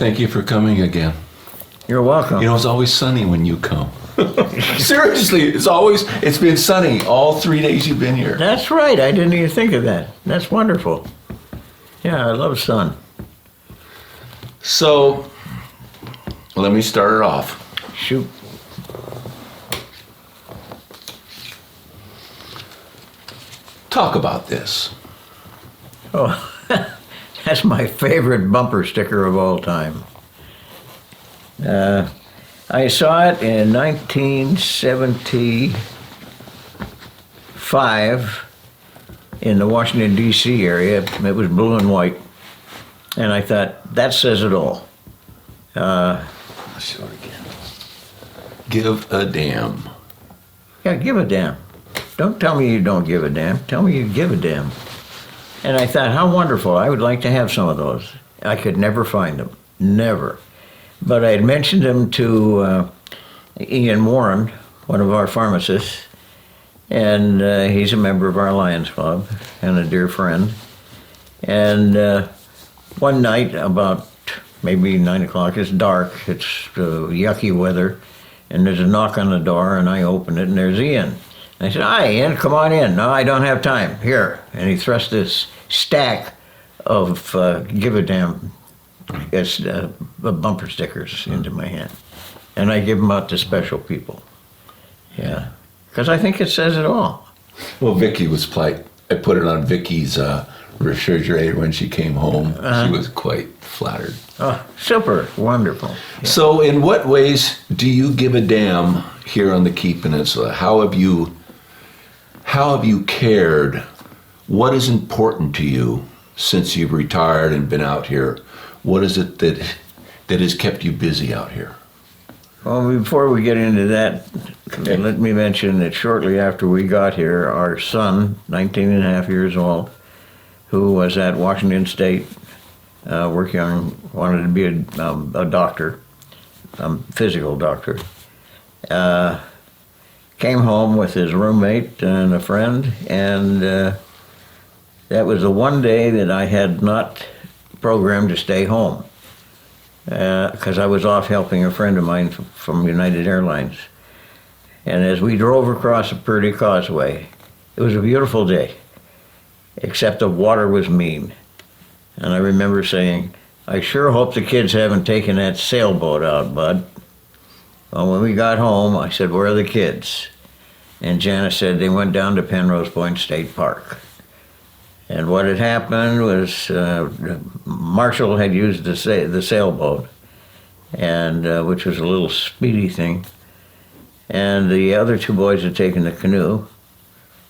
thank you for coming again. You're welcome. You know, it's always sunny when you come. Seriously, it's been sunny all 3 days you've been here. That's right. I didn't even think of that. That's wonderful. Yeah, I love sun. So, let me start it off. Shoot. Talk about this. Oh, that's my favorite bumper sticker of all time. I saw it in 1975 in the Washington, D.C. area. It was blue and white. And I thought, that says it all. Let's show it again. Give a damn. Yeah, give a damn. Don't tell me you don't give a damn. Tell me you give a damn. And I thought, how wonderful. I would like to have some of those. I could never find them. Never. But I had mentioned them to Ian Warren, one of our pharmacists, and he's a member of our Lions Club and a dear friend. And one night, about maybe 9 o'clock, it's dark, it's yucky weather, and there's a knock on the door, and I open it, and there's Ian. And I said, "Hi, Ian, come on in." "No, I don't have time. Here." And he thrust this stack of give a damn bumper stickers into my hand. And I give them out to special people. Yeah. Because I think it says it all. Well, Vicky was polite. I put it on Vicky's refrigerator when she came home. She was quite flattered. Oh, super. Wonderful. Yeah. So in what ways do you give a damn here on the Key Peninsula? How have you cared? What is important to you since you've retired and been out here? What is it that has kept you busy out here? Well, before we get into that, let me mention that shortly after we got here, our son, 19 and a half years old, who was at Washington State, wanted to be a doctor, physical doctor, came home with his roommate and a friend, and that was the one day that I had not programmed to stay home because I was off helping a friend of mine from United Airlines. And as we drove across the Purdy Causeway, it was a beautiful day, except the water was mean. And I remember saying, "I sure hope the kids haven't taken that sailboat out, Bud." Well, when we got home, I said, "Where are the kids?" And Janice said they went down to Penrose Point State Park. And what had happened was Marshall had used the sailboat, and which was a little speedy thing. And the other two boys had taken the canoe,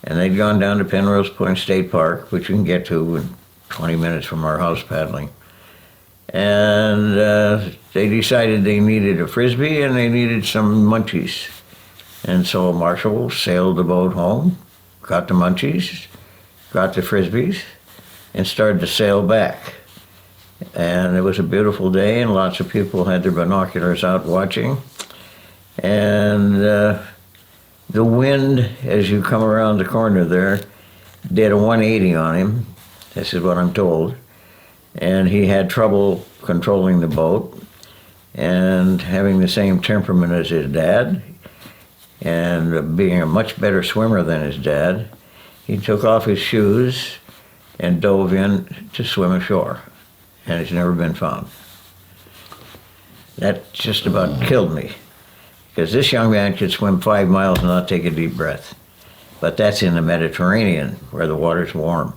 and they'd gone down to Penrose Point State Park, which we can get to in 20 minutes from our house paddling. And they decided they needed a Frisbee and they needed some munchies. And so Marshall sailed the boat home, got the munchies, got the Frisbees, and started to sail back. And it was a beautiful day, and lots of people had their binoculars out watching. And the wind, as you come around the corner there, did a 180 on him. This is what I'm told. And he had trouble controlling the boat and having the same temperament as his dad and being a much better swimmer than his dad. He took off his shoes and dove in to swim ashore, and he's never been found. That just about killed me, because this young man could swim 5 miles and not take a deep breath. But that's in the Mediterranean, where the water's warm.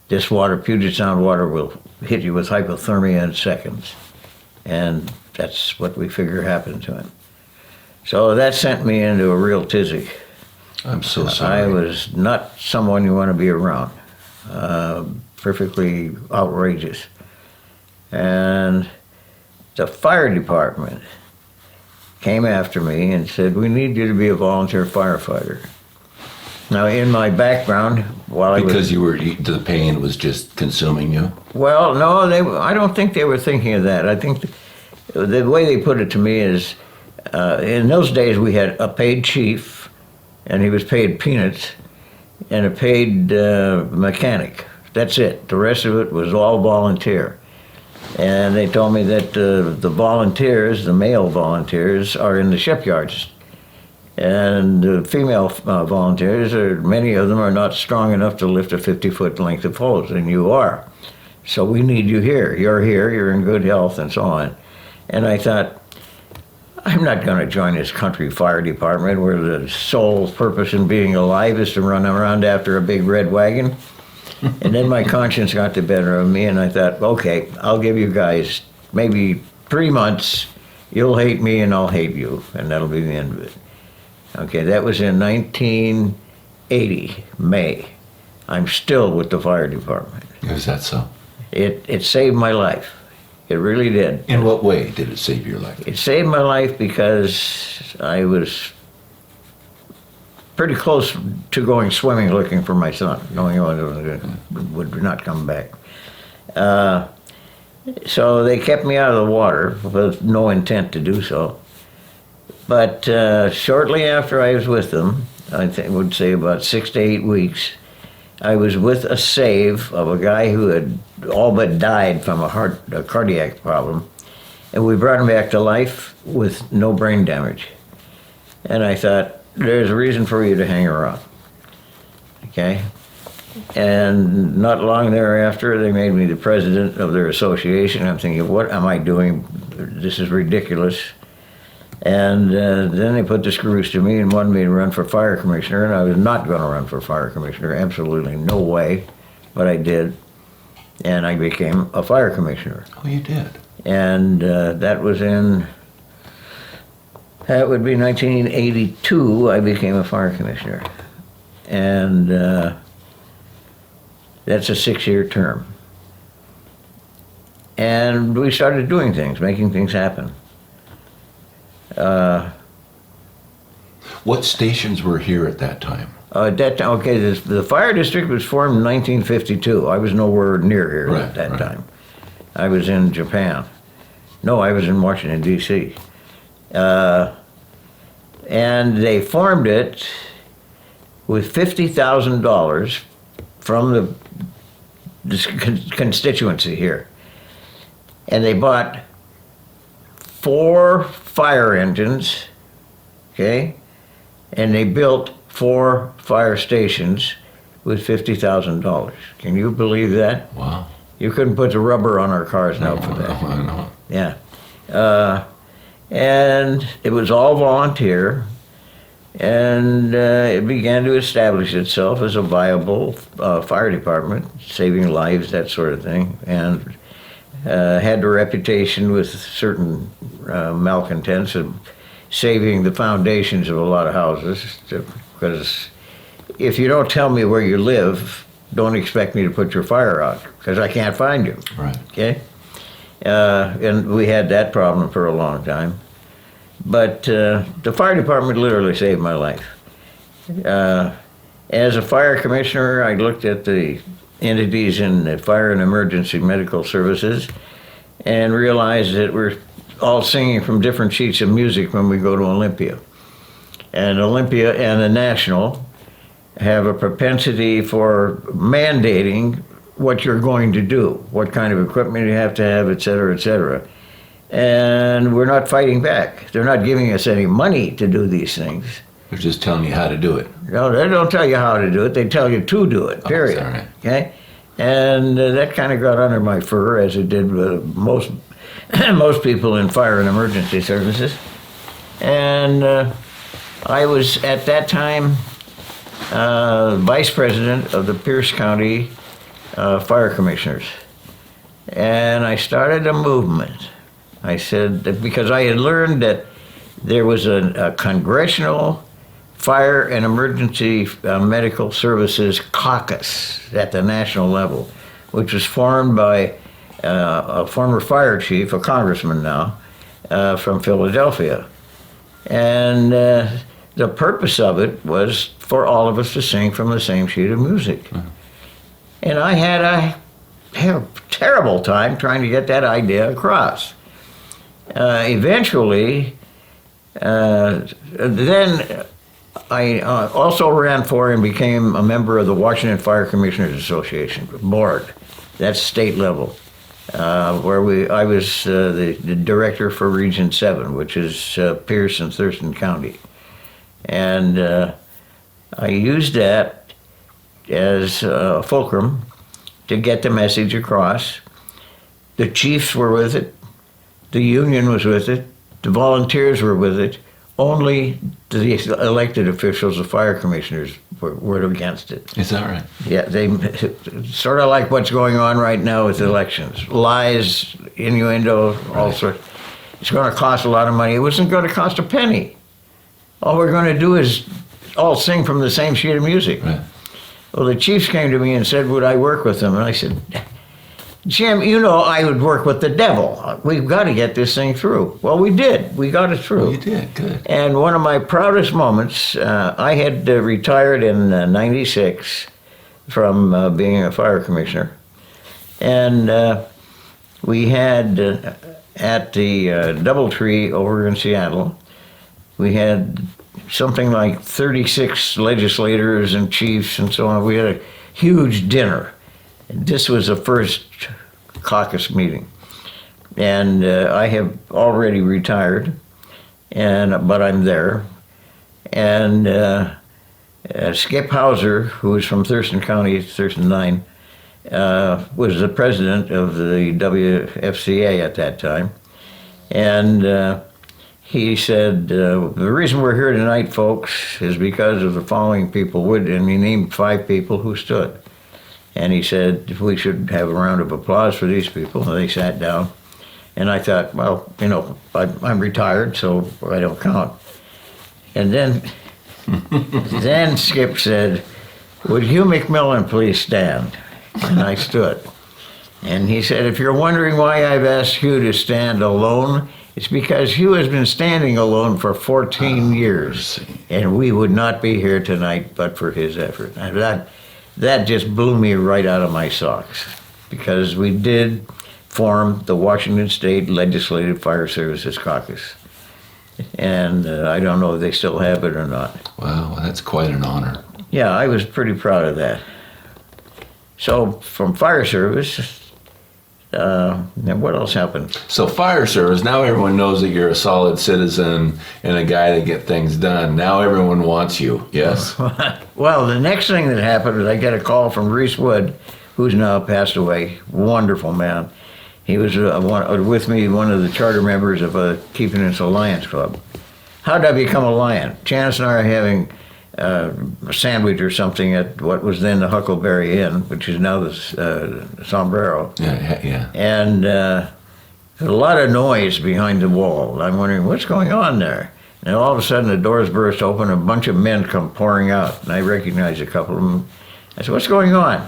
This water, Puget Sound water, will hit you with hypothermia in seconds, and that's what we figure happened to him. So that sent me into a real tizzy. I'm so sorry. I was not someone you want to be around. Perfectly outrageous. And the fire department came after me and said, "We need you to be a volunteer firefighter." Now, in my background, because the pain was just consuming you? Well, no, I don't think they were thinking of that. I think the way they put it to me is, in those days we had a paid chief, and he was paid peanuts, and a paid mechanic. That's it. The rest of it was all volunteer. And they told me that the volunteers, the male volunteers, are in the shipyards. And the female volunteers, many of them are not strong enough to lift a 50-foot length of hose, and you are. So we need you here. You're here, you're in good health, and so on. And I thought, I'm not going to join this country fire department where the sole purpose in being alive is to run around after a big red wagon. And then my conscience got the better of me, and I thought, okay, I'll give you guys maybe 3 months. You'll hate me, and I'll hate you, and that'll be the end of it. Okay, that was in 1980, May. I'm still with the fire department. Is that so? It saved my life. It really did. In what way did it save your life? It saved my life because I was pretty close to going swimming looking for my son, knowing I would not come back. So they kept me out of the water with no intent to do so. But shortly after I was with them, I would say about 6 to 8 weeks, I was with a save of a guy who had all but died from a cardiac problem, and we brought him back to life with no brain damage. And I thought, there's a reason for you to hang around, okay? And not long thereafter, they made me the president of their association. I'm thinking, what am I doing? This is ridiculous. And then they put the screws to me and wanted me to run for fire commissioner, and I was not going to run for fire commissioner, absolutely no way, but I did, and I became a fire commissioner. Oh, you did? And that would be 1982, I became a fire commissioner. And that's a 6-year term. And we started doing things, making things happen. What stations were here at that time? At that time, okay, the fire district was formed in 1952. I was nowhere near here at that time. I was in Japan. No, I was in Washington, D.C. And they formed it with $50,000 from this constituency here. And they bought 4 fire engines, okay? And they built 4 fire stations with $50,000. Can you believe that? Wow. You couldn't put the rubber on our cars now for that. No, I know. Yeah. And it was all volunteer, and it began to establish itself as a viable fire department, saving lives, that sort of thing, and had the reputation with certain malcontents of saving the foundations of a lot of houses, because if you don't tell me where you live, don't expect me to put your fire out, because I can't find you. Right. Okay? And we had that problem for a long time. But the fire department literally saved my life. As a fire commissioner, I looked at the entities in the fire and emergency medical services and realized that we're all singing from different sheets of music when we go to Olympia. And Olympia and the National have a propensity for mandating what you're going to do, what kind of equipment you have to have, et cetera, et cetera. And we're not fighting back. They're not giving us any money to do these things. They're just telling you how to do it. No, they don't tell you how to do it. They tell you to do it, period. Oh, all right. Okay? And that kind of got under my fur, as it did with most people in fire and emergency services. And I was, at that time, vice president of the Pierce County Fire Commissioners. And I started a movement. I said that because I had learned that there was a congressional fire and emergency medical services caucus at the national level, which was formed by a former fire chief, a congressman now, from Philadelphia. And the purpose of it was for all of us to sing from the same sheet of music. Mm-hmm. And I had a terrible time trying to get that idea across. Eventually, then I also ran for and became a member of the Washington Fire Commissioners Association board. That's state level. I was the director for Region 7, which is Pierce and Thurston County. And I used that as fulcrum to get the message across. The chiefs were with it, the union was with it, the volunteers were with it. Only the elected officials, the fire commissioners, were against it. Is that right? Yeah, they sort of like what's going on right now with elections. Lies, innuendo, all sorts. It's going to cost a lot of money. It wasn't going to cost a penny. All we're going to do is all sing from the same sheet of music. Right. Well, the chiefs came to me and said, would I work with them? And I said, Jim, you know I would work with the devil. We've got to get this thing through. Well, we did. We got it through. Well, you did. Good. And one of my proudest moments, I had retired in '96 from being a fire commissioner. And we had at the Doubletree over in Seattle, we had something like 36 legislators and chiefs and so on. We had a huge dinner. This was the first caucus meeting, and I have already retired, but I'm there. And Skip Hauser, who was from Thurston County, Thurston 9, was the president of the WFCA at that time, and he said, the reason we're here tonight, folks, is because of the following people, and he named 5 people who stood. And he said, we should have a round of applause for these people. And they sat down. And I thought, well, you know, I'm retired, so I don't count. And then Skip said, would Hugh McMillon please stand? And I stood. And he said, if you're wondering why I've asked Hugh to stand alone, it's because Hugh has been standing alone for 14 years. And we would not be here tonight but for his effort. And that just blew me right out of my socks, because we did form the Washington State Legislative Fire Services Caucus. And I don't know if they still have it or not. Wow, that's quite an honor. Yeah, I was pretty proud of that. So from fire service, and what else happened? So fire service, now everyone knows that you're a solid citizen and a guy that get things done. Now everyone wants you, yes? Well, the next thing that happened is I get a call from Reese Wood, who's now passed away. Wonderful man. He was with me, one of the charter members of Keeping Us a Lions Club. How did I become a Lion? Chance and I are having a sandwich or something at what was then the Huckleberry Inn, which is now the Sombrero. Yeah. And a lot of noise behind the wall. I'm wondering, what's going on there? And all of a sudden the doors burst open, a bunch of men come pouring out, and I recognize a couple of them. I said, what's going on?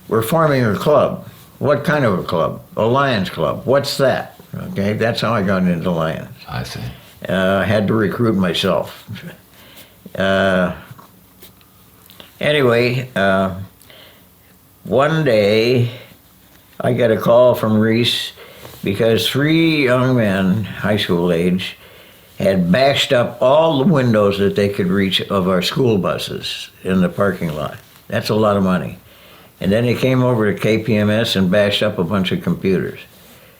We're forming a club. What kind of a club? A Lions Club. What's that? Okay, that's how I got into Lions. I see. I had to recruit myself. Anyway, one day I got a call from Reese because 3 young men, high school age, had bashed up all the windows that they could reach of our school buses in the parking lot. That's a lot of money. And then they came over to KPMS and bashed up a bunch of computers.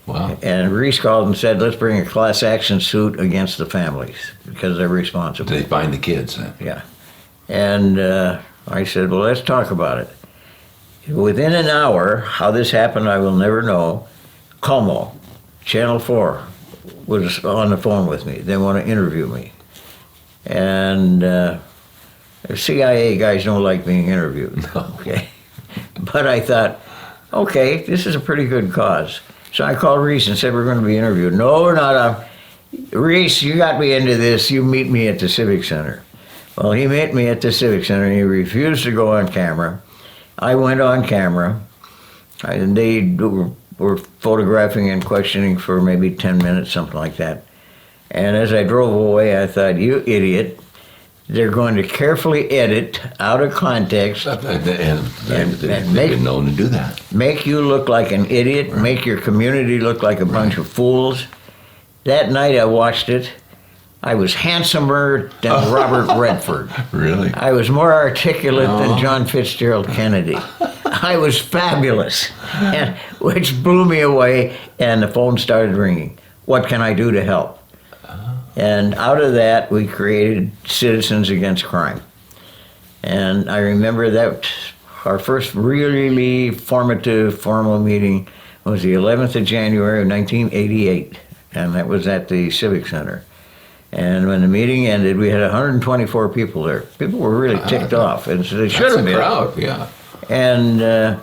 Wow. And Reese called and said, let's bring a class action suit against the families because they're responsible. They find the kids then? Yeah. And I said, well, let's talk about it. Within an hour, how this happened, I will never know. Como, Channel 4, was on the phone with me. They want to interview me. And the CIA guys don't like being interviewed. No. Okay. But I thought, okay, this is a pretty good cause. So I called Reese and said, we're going to be interviewed. No, we're not. Reese, you got me into this. You meet me at the Civic Center. Well, he met me at the Civic Center, and he refused to go on camera. I went on camera, and they were photographing and questioning for maybe 10 minutes, something like that. And as I drove away, I thought, you idiot. They're going to carefully edit out of context. And they've been known to do that. Make you look like an idiot, right. Make your community look like a bunch of fools. That night I watched it. I was handsomer than Robert Redford. Really? I was more articulate than John Fitzgerald Kennedy. I was fabulous, and, which blew me away, and the phone started ringing. What can I do to help? And out of that, we created Citizens Against Crime. And I remember that our first really formative, formal meeting was the 11th of January of 1988, and that was at the Civic Center. And when the meeting ended, we had 124 people there. People were really ticked off, and so they should have been. Crowd, yeah. And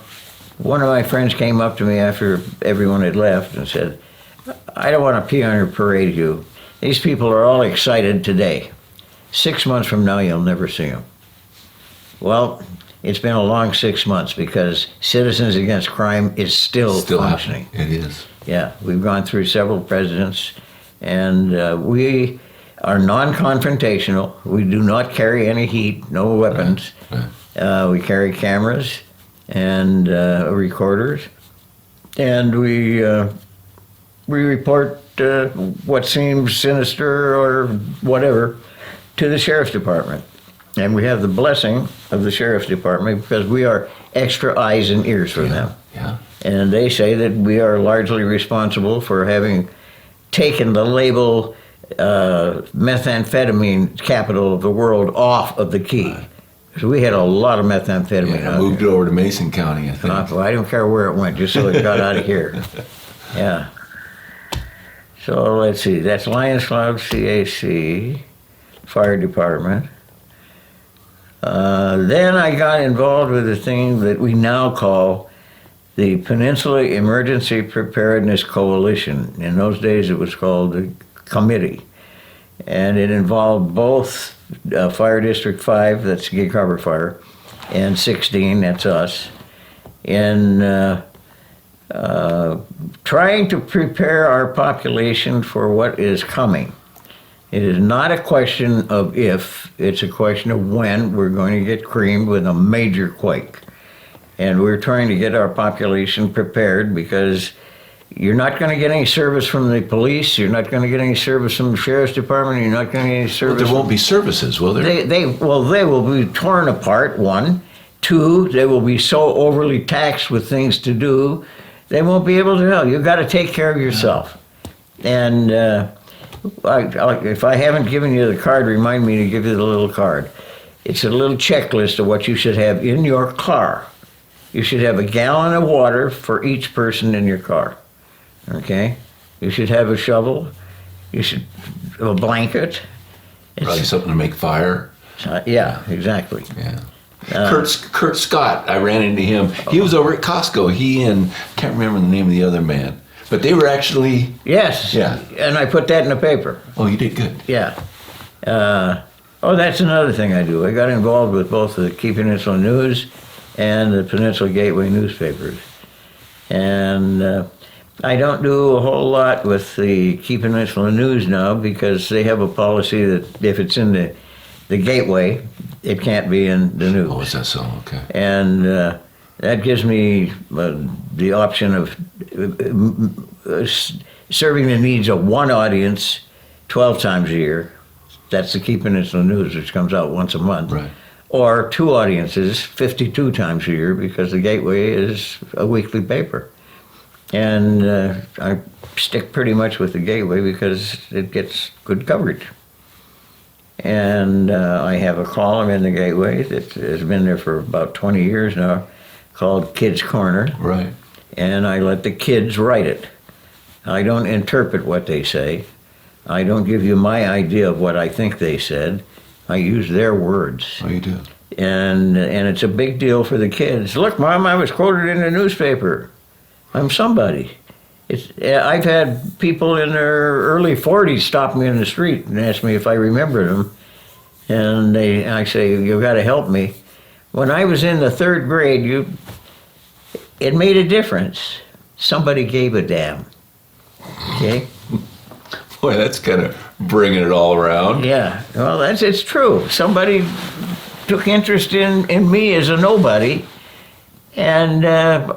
one of my friends came up to me after everyone had left and said, I don't want to pee on your parade, Hugh. These people are all excited today. 6 months from now, you'll never see them. Well, it's been a long 6 months because Citizens Against Crime is still functioning. Happening. It is. Yeah, we've gone through several presidents, and we are non-confrontational. We do not carry any heat, no weapons. Right. We carry cameras and recorders, and we report what seems sinister or whatever to the sheriff's department. And we have the blessing of the sheriff's department because we are extra eyes and ears for them. Yeah. And they say that we are largely responsible for having taken the label methamphetamine capital of the world off of the key. So we had a lot of methamphetamine out Moved here. it over to Mason County, I think. I don't care where it went, just so it got out of here. Yeah. So let's see, that's Lions Club, CAC, Fire Department. Then I got involved with a thing that we now call the Peninsula Emergency Preparedness Coalition. In those days it was called the Committee. And it involved both Fire District 5, that's Gig Harbor Fire, and 16, that's us, in trying to prepare our population for what is coming. It is not a question of if, it's a question of when we're going to get creamed with a major quake. And we're trying to get our population prepared because you're not going to get any service from the police, you're not going to get any service from the sheriff's department, you're not going to get any service. Well, there won't be services, will there? They will be torn apart, one. Two, they will be so overly taxed with things to do, they won't be able to help. You've got to take care of yourself. And if I haven't given you the card, remind me to give you the little card. It's a little checklist of what you should have in your car. You should have a gallon of water for each person in your car. Okay? You should have a shovel. You should have a blanket. Probably something to make fire. Yeah, exactly. Yeah. Kurt Scott, I ran into him. He was over at Costco. He and, I can't remember the name of the other man. But they were actually... Yes. Yeah. And I put that in the paper. Oh, you did good. Yeah. That's another thing I do. I got involved with both the Key Peninsula News and the Peninsula Gateway newspapers. And I don't do a whole lot with the Key Peninsula News now because they have a policy that if it's in the Gateway, it can't be in the news. Oh, is that so? Okay. And that gives me the option of serving the needs of one audience 12 times a year. That's the Key Peninsula News, which comes out once a month. Right. Or two audiences 52 times a year because the Gateway is a weekly paper. And I stick pretty much with the Gateway because it gets good coverage. And I have a column in the Gateway that has been there for about 20 years now called Kids Corner. Right. And I let the kids write it. I don't interpret what they say. I don't give you my idea of what I think they said. I use their words. Oh, you do? And it's a big deal for the kids. Look, Mom, I was quoted in the newspaper. I'm somebody. I've had people in their early 40s stop me in the street and ask me if I remember them. And I say, you've got to help me. When I was in the third grade, it made a difference. Somebody gave a damn. Okay? Boy, that's kind of bringing it all around. Yeah, well, it's true. Somebody took interest in me as a nobody and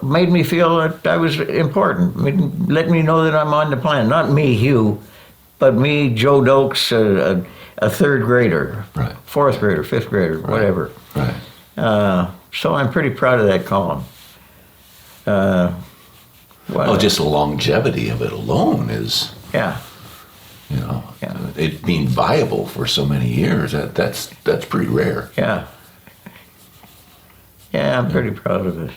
made me feel that I was important. Let me know that I'm on the plan. Not me, Hugh, but me, Joe Dokes, a third grader, Right. fourth grader, fifth grader, whatever. Right. So I'm pretty proud of that column. Well, just the longevity of it alone is, Yeah, you know, Yeah. it being viable for so many years. That's pretty rare. yeah. Yeah, I'm pretty proud of it.